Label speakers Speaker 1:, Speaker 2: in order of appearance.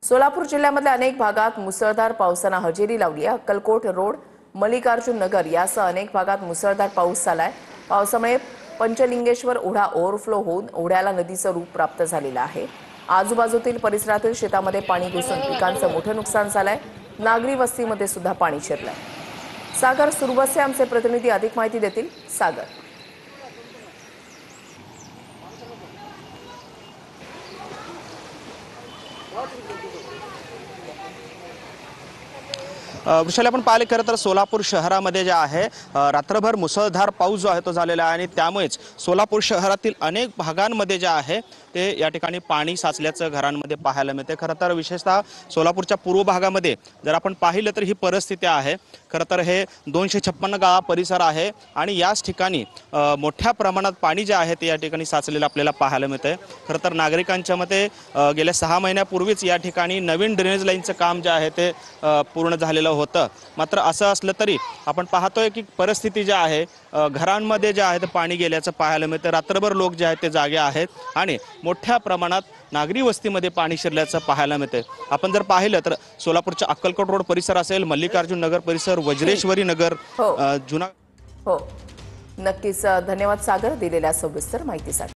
Speaker 1: सोलापूर जिल्ह्यामधल्या अनेक भागात मुसळधार पावसानं हजेरी लावली आहे। अक्कलकोट रोड, मल्लिकार्जुन नगर यासह अनेक भागात मुसळधार पाऊस झालाय। पावसामुळे पंचलिंगेश्वर ओढा ओव्हरफ्लो होऊन ओढ्याला नदीचं रूप प्राप्त झालेलं आहे। आजूबाजूतील परिसरातील शेतामध्ये पाणी घुसून पिकांचं मोठं नुकसान झालंय। नागरी वस्तीमध्ये सुद्धा पाणी शिरलंय। सागर सुरबसे आमचे प्रतिनिधी अधिक माहिती देतील। सागर,
Speaker 2: वृषाली, आपण पाहिले खरं तर सोलापूर शहरामध्ये जे आहे रात्रभर मुसळधार पाऊस जो आहे तो झालेला आहे आणि त्यामुळेच सोलापूर शहरातील अनेक भागांमध्ये जे आहे ते या ठिकाणी पाणी साचल्याचं घरांमध्ये पाहायला मिळते। खरं तर विशेषतः सोलापूरच्या पूर्व भागामध्ये जर आपण पाहिलं तर ही परिस्थिती आहे। खरं तर हे 256 गावा परिसर आहे आणि याच ठिकाणी मोठ्या प्रमाणात पाणी जे आहे ते या ठिकाणी साचलेलं आपल्याला पाहायला मिळतंय। खरं तर नागरिकांच्या मते गेल्या 6 महिन्यापूर्वीच या ठिकाणी नवीन ड्रेनेज लाईनचं काम जे आहे ते पूर्ण झालेलं होतं। मात्र असं असलं तरी आपण पाहतोय की परिस्थिती जी आहे घरांमध्ये जे आहे ते पाणी गेल्याचं पाहायला मिळतं। रात्रभर लोक जे आहेत ते जागे आहेत आणि मोठ्या प्रमाणात नागरी वस्तीमध्ये पाणी शिरल्याचं पाहायला मिळतंय। आपण जर पाहिलं तर सोलापूरच्या अक्कलकोट रोड परिसर असेल, मल्लिकार्जुन नगर परिसर, वज्रेश्वरी नगर, जुना
Speaker 1: हो नक्कीच। धन्यवाद सागर दिलेल्या सविस्तर माहितीसाठी।